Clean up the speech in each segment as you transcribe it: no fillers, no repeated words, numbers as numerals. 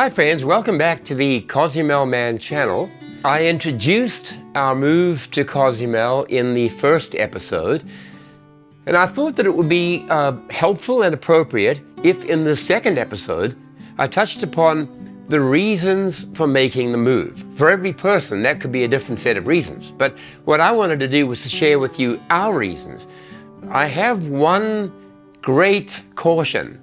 Hi friends, welcome back to the CozumelMan channel. I introduced our move to Cozumel in the first episode, and I thought that it would be helpful and appropriate if in the second episode I touched upon the reasons for making the move. For every person, that could be a different set of reasons, but what I wanted to do was to share with you our reasons. I have one great caution.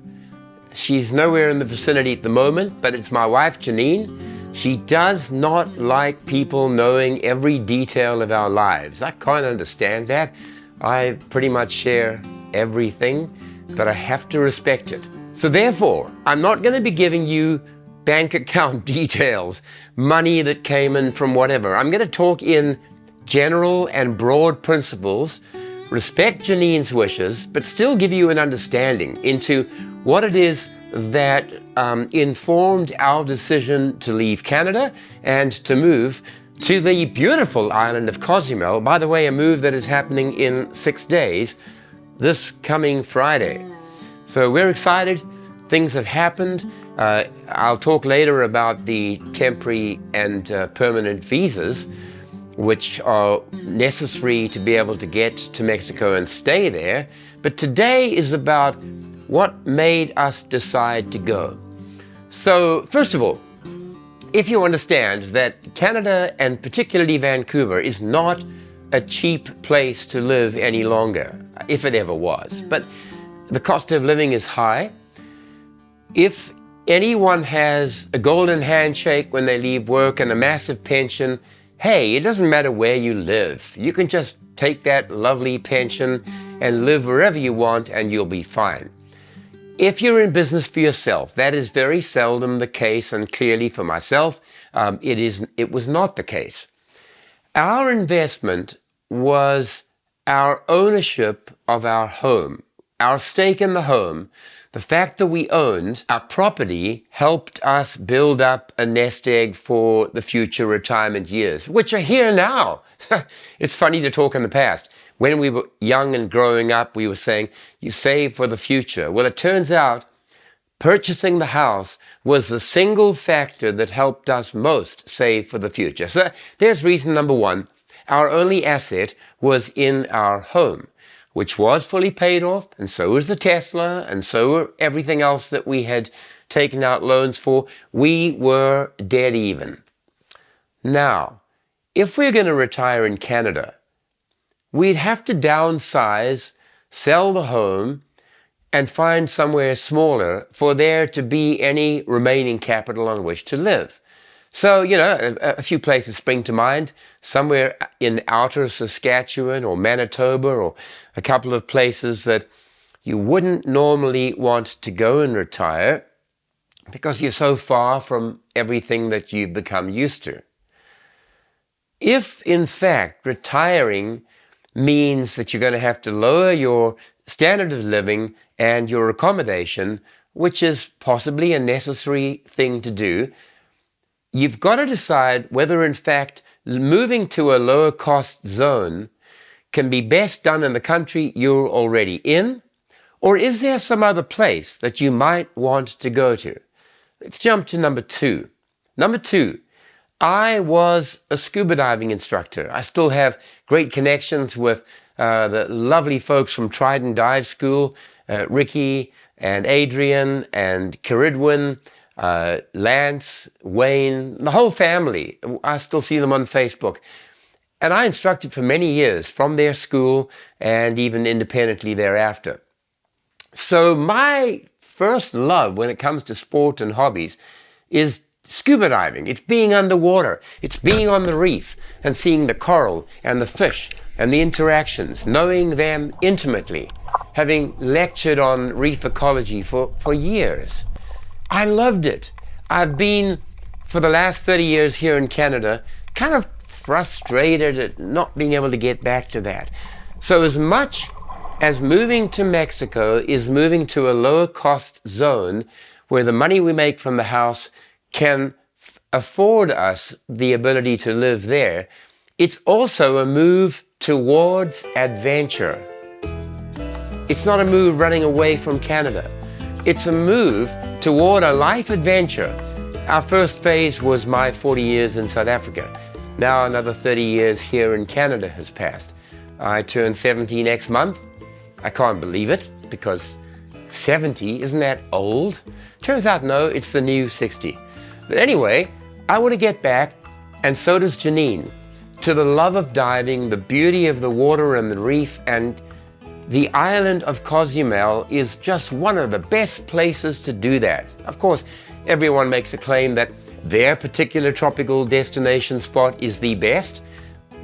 She's nowhere in the vicinity at the moment, but it's my wife, Janine. She does not like people knowing every detail of our lives. I can't understand that. I pretty much share everything, but I have to respect it. So therefore, I'm not going to be giving you bank account details, money that came in from whatever. I'm going to talk in general and broad principles, respect Janine's wishes, but still give you an understanding into what it is that informed our decision to leave Canada and to move to the beautiful island of Cozumel. By the way, a move that is happening in 6 days, this coming Friday. So we're excited. Things have happened. I'll talk later about the temporary and permanent visas, which are necessary to be able to get to Mexico and stay there. But today is about what made us decide to go. So first of all, if you understand that Canada and particularly Vancouver is not a cheap place to live any longer, if it ever was, but the cost of living is high. If anyone has a golden handshake when they leave work and a massive pension, hey, it doesn't matter where you live. You can just take that lovely pension and live wherever you want and you'll be fine. If you're in business for yourself, that is very seldom the case, and clearly for myself, it was not the case. Our investment was our ownership of our home, our stake in the home. The fact that we owned our property helped us build up a nest egg for the future retirement years, which are here now. It's funny to talk in the past. When we were young and growing up, we were saying, you save for the future. Well, it turns out purchasing the house was the single factor that helped us most save for the future. So there's reason number one. Our only asset was in our home, which was fully paid off, and so was the Tesla, and so were everything else that we had taken out loans for. We were dead even. Now, if we're going to retire in Canada, we'd have to downsize, sell the home, and find somewhere smaller for there to be any remaining capital on which to live. So, a few places spring to mind, somewhere in outer Saskatchewan or Manitoba, or a couple of places that you wouldn't normally want to go and retire because you're so far from everything that you've become used to. If, in fact, retiring means that you're going to have to lower your standard of living and your accommodation, which is possibly a necessary thing to do, you've got to decide whether, in fact, moving to a lower cost zone can be best done in the country you're already in, or is there some other place that you might want to go to? Let's jump to number two. Number two, I was a scuba diving instructor. I still have great connections with the lovely folks from Trident Dive School, Ricky and Adrian and Caridwin, Lance, Wayne, the whole family. I still see them on Facebook. And I instructed for many years from their school and even independently thereafter. So my first love when it comes to sport and hobbies is scuba diving. It's being underwater. It's being on the reef and seeing the coral and the fish and the interactions, knowing them intimately, having lectured on reef ecology for years. I loved it. I've been, for the last 30 years here in Canada, kind of frustrated at not being able to get back to that. So as much as moving to Mexico is moving to a lower cost zone where the money we make from the house can afford us the ability to live there, it's also a move towards adventure. It's not a move running away from Canada. It's a move toward a life adventure Our first phase was my 40 years in South Africa. Now another 30 years here in Canada has passed. I turn 70 next month. I can't believe it, because 70, isn't that old? Turns out, no, it's the new 60. But anyway, I want to get back, and so does Janine, to the love of diving, the beauty of the water and the reef, and the island of Cozumel is just one of the best places to do that. Of course, everyone makes a claim that their particular tropical destination spot is the best,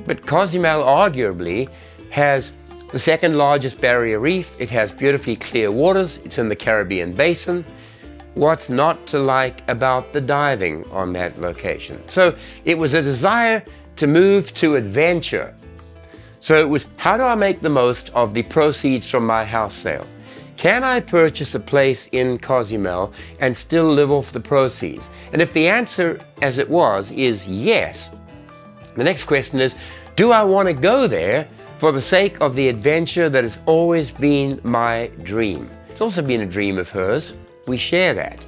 but Cozumel arguably has the second largest barrier reef. It has beautifully clear waters. It's in the Caribbean basin. What's not to like about the diving on that location? So it was a desire to move to adventure. So it was, how do I make the most of the proceeds from my house sale? Can I purchase a place in Cozumel and still live off the proceeds? And if the answer, as it was, is yes, the next question is, do I want to go there for the sake of the adventure that has always been my dream? It's also been a dream of hers. We share that.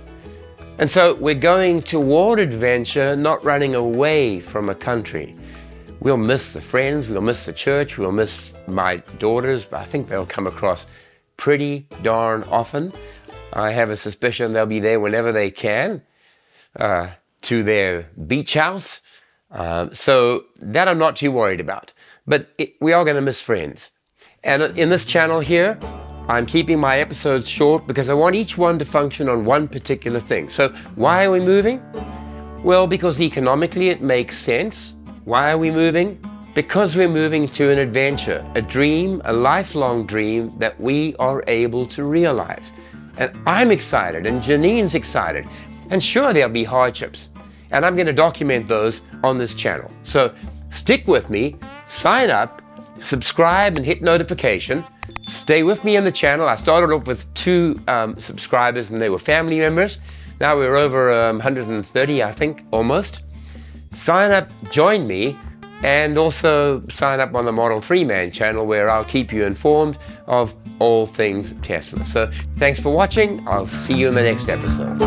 And so we're going toward adventure, not running away from a country. We'll miss the friends, we'll miss the church, we'll miss my daughters, but I think they'll come across pretty darn often. I have a suspicion they'll be there whenever they can, to their beach house. So that I'm not too worried about. But we are going to miss friends. And in this channel here, I'm keeping my episodes short because I want each one to function on one particular thing. So why are we moving? Well, because economically it makes sense. Why are we moving? Because we're moving to an adventure, a dream, a lifelong dream that we are able to realize. And I'm excited, and Janine's excited. And sure, there'll be hardships. And I'm going to document those on this channel. So stick with me, sign up, subscribe and hit notification. Stay with me in the channel. I started off with 2 subscribers and they were family members. Now we're over 130, I think, almost. Sign up, join me, and also sign up on the Model 3 Man channel where I'll keep you informed of all things Tesla. So thanks for watching. I'll see you in the next episode.